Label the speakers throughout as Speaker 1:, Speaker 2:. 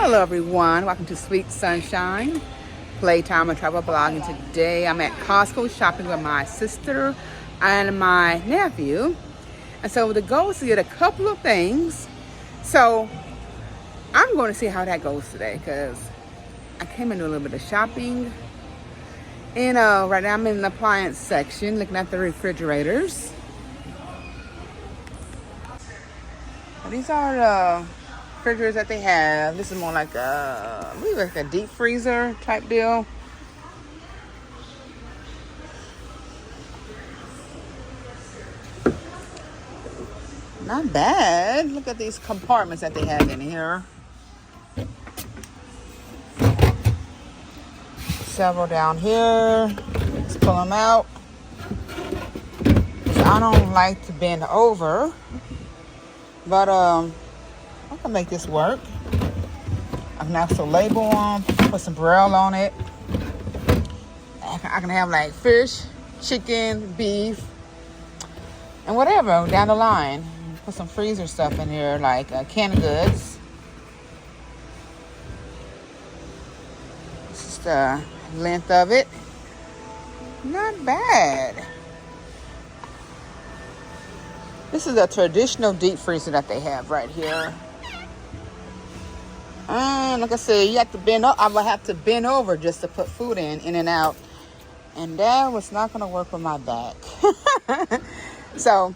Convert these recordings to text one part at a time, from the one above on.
Speaker 1: Hello everyone, welcome to Sweet Sunshine Playtime Travel blog. And today I'm at Costco shopping with my sister and my nephew. And so the goal is to get a couple of things. So I'm going to see how that goes today because I came into a little bit of shopping. And right now I'm in the appliance section looking at the refrigerators. These are the refrigerators that they have. This is more like I believe like a deep freezer type deal. Not bad. Look at these compartments that they have in here. Several down here. Let's pull them out. I don't like to bend over, but I can make this work. I can also label on, put some Braille on it. I can have like fish, chicken, beef, and whatever down the line. Put some freezer stuff in here, like canned goods. This is the length of it. Not bad. This is a traditional deep freezer that they have right here. And like I said, you have to bend up. I will have to bend over just to put food in and out. And that was not going to work with my back. So,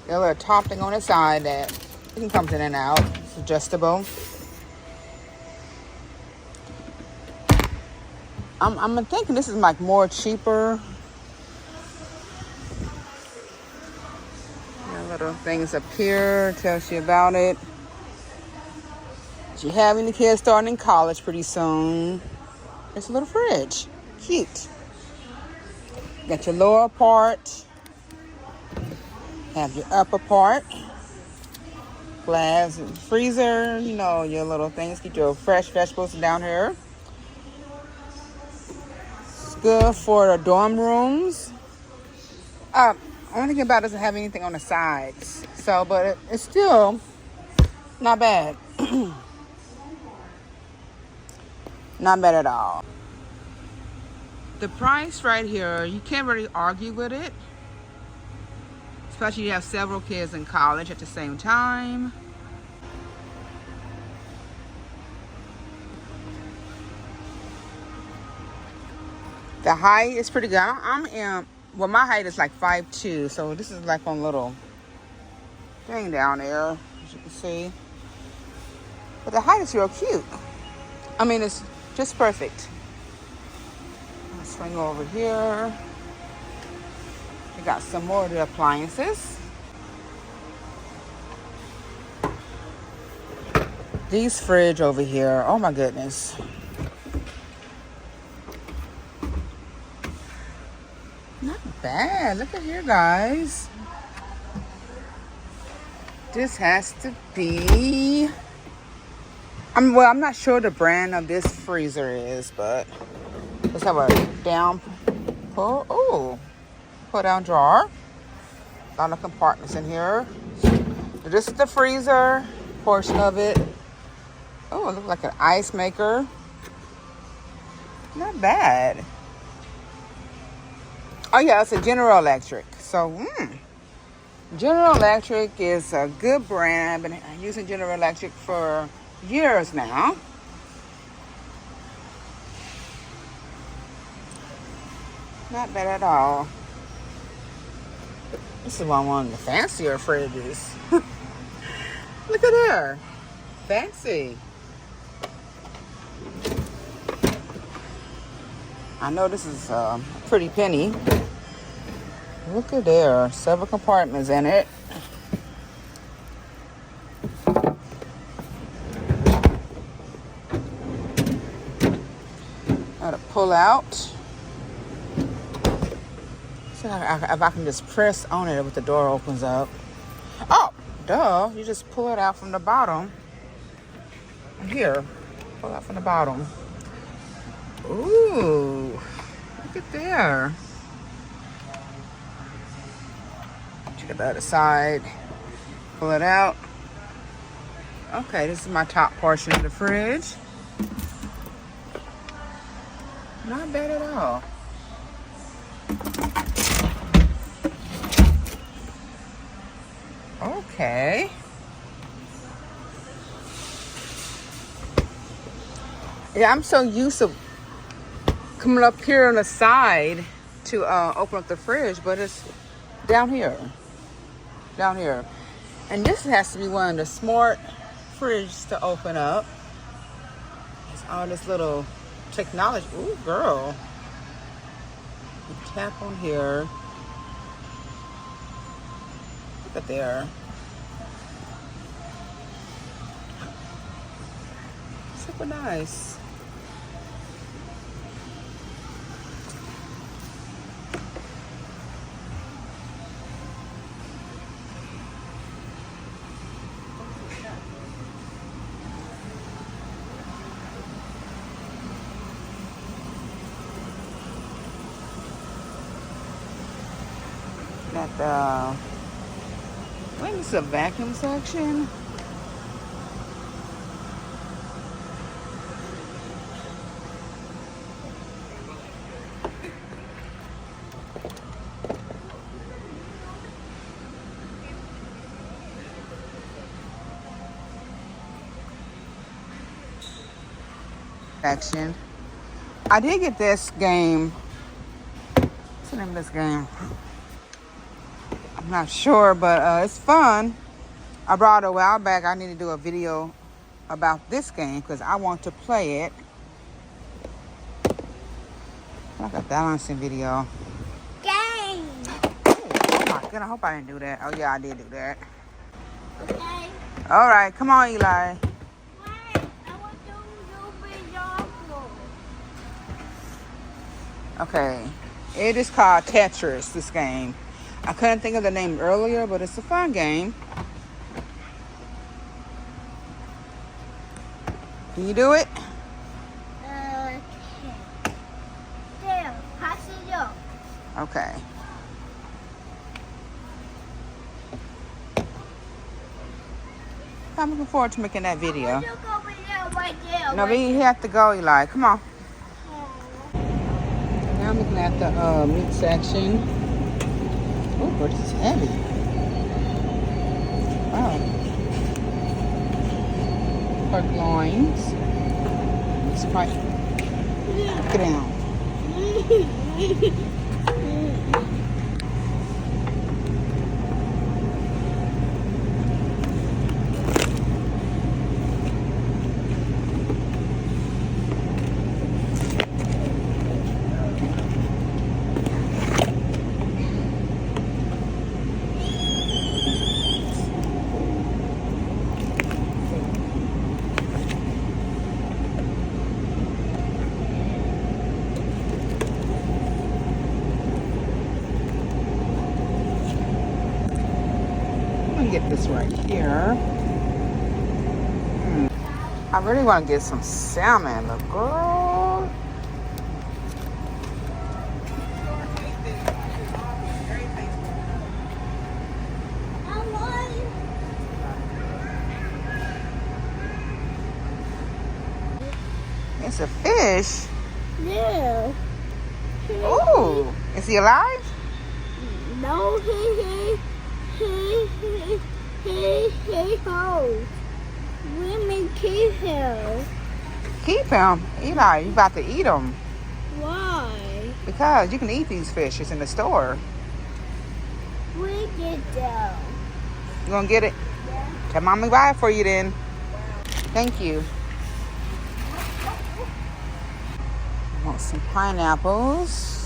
Speaker 1: a little top thing on the side that it can come in and out. It's adjustable. I'm thinking this is like more cheaper. Little things up here tells you about it. If you have any kids starting in college pretty soon, it's a little fridge. Cute. Got your lower part. Have your upper part. Glass and freezer. You know, your little things. Get your fresh vegetables down here. It's good for the dorm rooms. Only thing about it doesn't have anything on the sides. So, but it's still not bad. Not bad at all. The price right here, you can't really argue with it. Especially you have several kids in college at the same time. The height is pretty good. Well, my height is like 5'2", so this is like one little thing down there, as you can see. But the height is real cute. I mean, it's just perfect. I'll swing over here. We got some more of the appliances. These fridge over here, oh my goodness. Not bad. Look at here, guys. This has to be... I'm not sure the brand of this freezer is, but let's have a down pull. Oh, pull down drawer. A lot of compartments in here. This is the freezer portion of it. Oh, it looks like an ice maker. Not bad. Oh yeah, it's a General Electric. So, General Electric is a good brand. I've been using General Electric for years now. Not bad at all. This is one of the fancier fridges. Look at there. Fancy. I know this is a pretty penny. Look at there. Several compartments in it. Got to pull out. See if I can just press on it if the door opens up. Oh, duh. You just pull it out from the bottom. Here. Pull out from the bottom. Ooh. Look at there. Check the other side. Pull it out. Okay, this is my top portion of the fridge. Not bad at all. Okay. Yeah, I'm so used to coming up here on the side to open up the fridge, but it's down here. Down here. And this has to be one of the smart fridges to open up. It's all this little technology. Ooh, girl. You tap on here. Look at there. Super nice. Got the, I think this is a vacuum section. Section. I did get this game. What's the name of this game? I'm not sure, but it's fun. I brought it a while back. I need to do a video about this game because I want to play it. I got that on some video.
Speaker 2: Game.
Speaker 1: Oh my goodness, I hope I didn't do that. Oh yeah, I did do that.
Speaker 2: Okay.
Speaker 1: All right, come on, Eli.
Speaker 2: Wait, I want to do big apple.
Speaker 1: Okay, it is called Tetris, this game. I couldn't think of the name earlier, but it's a fun game. Can you do it?
Speaker 2: Okay. There, pass it up.
Speaker 1: Okay. I'm looking forward to making that video.
Speaker 2: Look over there, right there.
Speaker 1: No, we have to go, Eli. Come on. Now I'm looking at the meat section. Oh, but this is heavy. Wow. Pork loins. It's quite. Get down. Get this right here. I really want to get some salmon, but girl. It's a fish.
Speaker 2: Yeah.
Speaker 1: Ooh, is he alive?
Speaker 2: No, he holds. Women keep him.
Speaker 1: Keep him. Eli, you about to eat him.
Speaker 2: Why?
Speaker 1: Because you can eat these fishes in the store.
Speaker 2: We get them.
Speaker 1: You gonna get it?
Speaker 2: Yeah.
Speaker 1: Tell mommy buy it for you then. Thank you. I want some pineapples.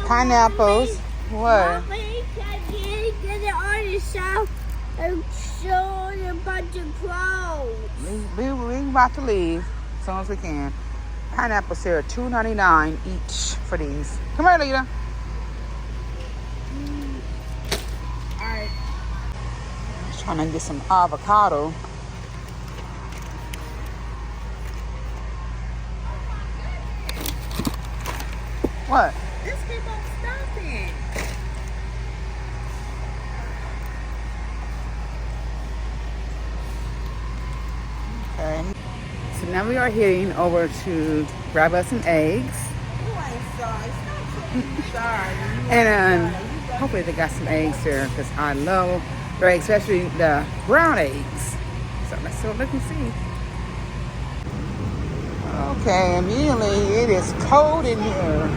Speaker 1: Pineapples. What?
Speaker 2: Mommy, can you get it on the shelf and show a bunch of clothes?
Speaker 1: We about to leave as soon as we can. Pineapples here are $2.99 each for these. Come here, Lita.
Speaker 2: Alright.
Speaker 1: I'm trying to get some avocado. What?
Speaker 2: This keep on
Speaker 1: Okay. So now we are heading over to grab us some eggs. And hopefully they got some eggs here because I love their eggs, especially the brown eggs. So let's go look and see. Okay, immediately it is cold in here.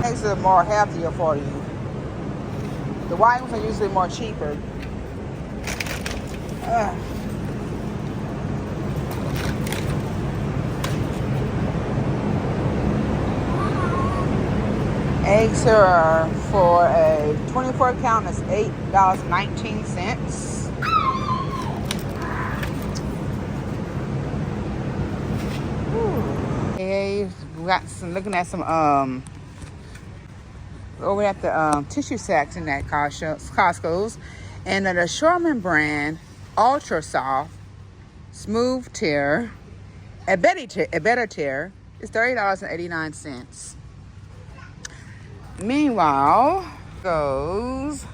Speaker 1: Eggs are more healthier for you. The white ones are usually more cheaper. Eggs are for a 24 count is $8.19. Hey, we got some looking at some over at the tissue section at Costco's, and the Charmin brand Ultra Soft Smooth Tear, a better tear is $30.89. Meanwhile, goes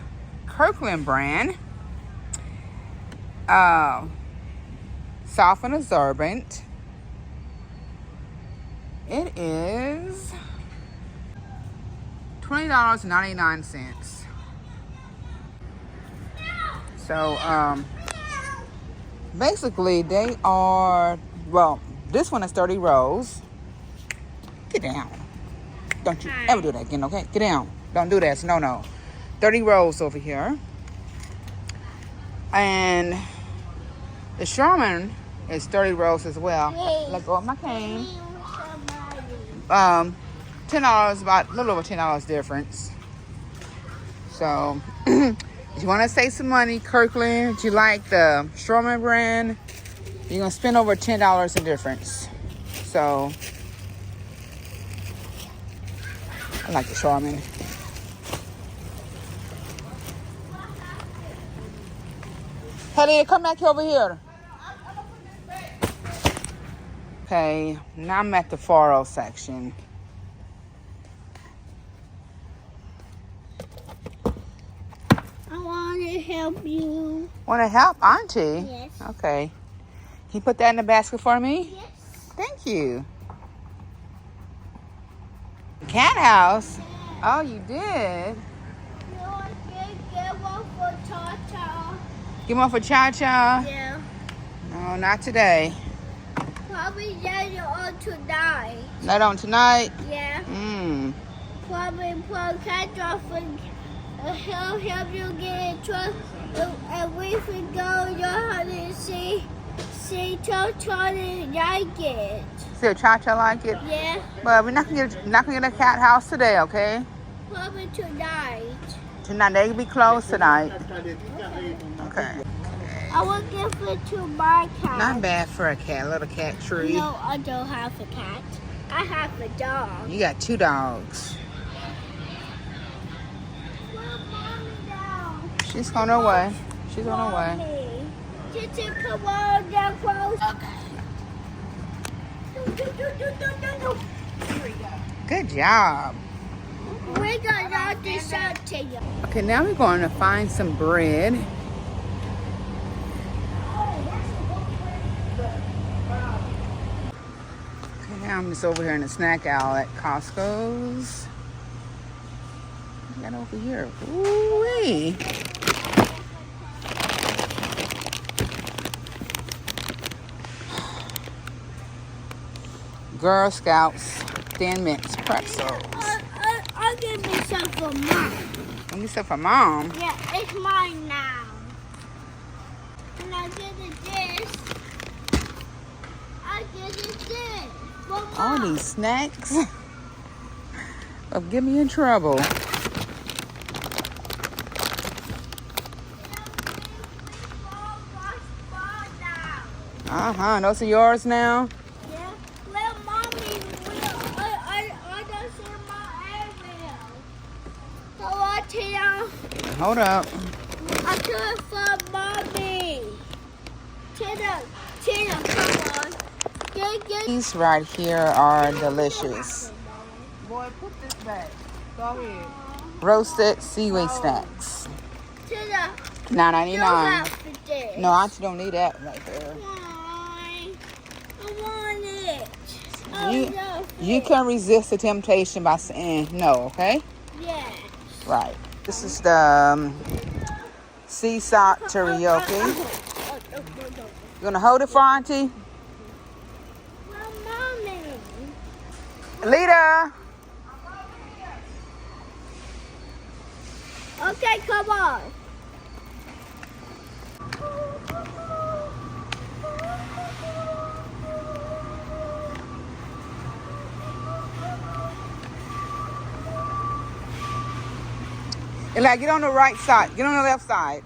Speaker 1: Kirkland brand soft and absorbent. It is $20.99. So basically they are, well, this one is 30 rolls. Get down. Don't you ever do that again, okay? Get down. Don't do that. No. 30 rolls over here. And the Charmin is 30 rolls as well. Let go of my cane. $10, about a little over $10 difference. So if you want to save some money, Kirkland, if you like the Charmin brand, you're going to spend over $10 in difference. So I like the Charmin. Hey, come back over here. Okay, now I'm at the Faro section.
Speaker 2: I want to help you.
Speaker 1: Want to help, Auntie?
Speaker 2: Yes.
Speaker 1: Okay. Can you put that in the basket for me?
Speaker 2: Yes.
Speaker 1: Thank you. Cat house? Oh, you did?
Speaker 2: No, I did get one for Tata.
Speaker 1: Get one for Cha-Cha?
Speaker 2: Yeah.
Speaker 1: No, not today.
Speaker 2: Probably later on tonight.
Speaker 1: Not on tonight?
Speaker 2: Yeah. Probably catch off and he'll help you get a truck. And we can go your house and see Tata and like it.
Speaker 1: See if Cha-Cha like it?
Speaker 2: Yeah.
Speaker 1: But we're not gonna get a cat house today, okay?
Speaker 2: Probably tonight.
Speaker 1: Tonight, they can be closed tonight. Okay.
Speaker 2: I will give it to my cat.
Speaker 1: Not bad for a cat, a little cat tree.
Speaker 2: No, I don't have a cat. I have a dog.
Speaker 1: You got 2 dogs.
Speaker 2: Where's Mommy now?
Speaker 1: She's on her way. She's on her way.
Speaker 2: Mommy. Just come on down close.
Speaker 1: Good job.
Speaker 2: We're gonna do something.
Speaker 1: Okay, now we're going to find some bread. Okay, now I'm just over here in the snack aisle at Costco's. What we got over here? Ooh-wee. Girl Scouts Thin Mints pretzels.
Speaker 2: I'll give me some for Mom.
Speaker 1: Give me some for Mom.
Speaker 2: Yeah, it's mine now. And I'll give it this. I'll give it this for Mom.
Speaker 1: All these snacks will get me in trouble. Those are yours now?
Speaker 2: Yeah. Well, Mommy, I don't see my email. So I tell
Speaker 1: Hold up.
Speaker 2: I do it for Mommy. Tina, come on.
Speaker 1: These right here are delicious.
Speaker 3: Boy, put this back. Go ahead.
Speaker 1: Roasted seaweed snacks.
Speaker 2: To the
Speaker 1: $9.99. No, I don't need that right there.
Speaker 2: Why? I want it.
Speaker 1: You can resist the temptation by saying no, okay?
Speaker 2: Yes.
Speaker 1: Right. This is the sea salt teriyaki. You gonna hold it for Auntie?
Speaker 2: Well, Mommy.
Speaker 1: Lita.
Speaker 2: Okay, come on.
Speaker 1: Eli, get on the right side. Get on the left side.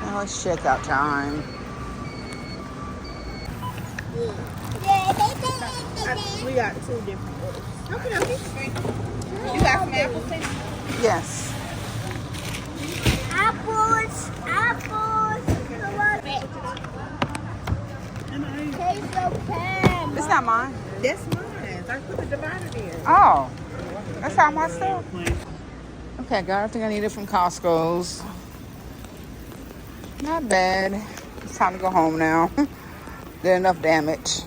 Speaker 1: Now it's checkout time.
Speaker 3: We got 2 different orders. Okay. You got some apples?
Speaker 1: Yes.
Speaker 2: Apples. Taste of pan.
Speaker 1: It's not mine.
Speaker 3: That's mine. I put the divider there.
Speaker 1: Oh. That's how my stuff. Okay, I got everything I needed from Costco's. Not bad. It's time to go home now. Did enough damage.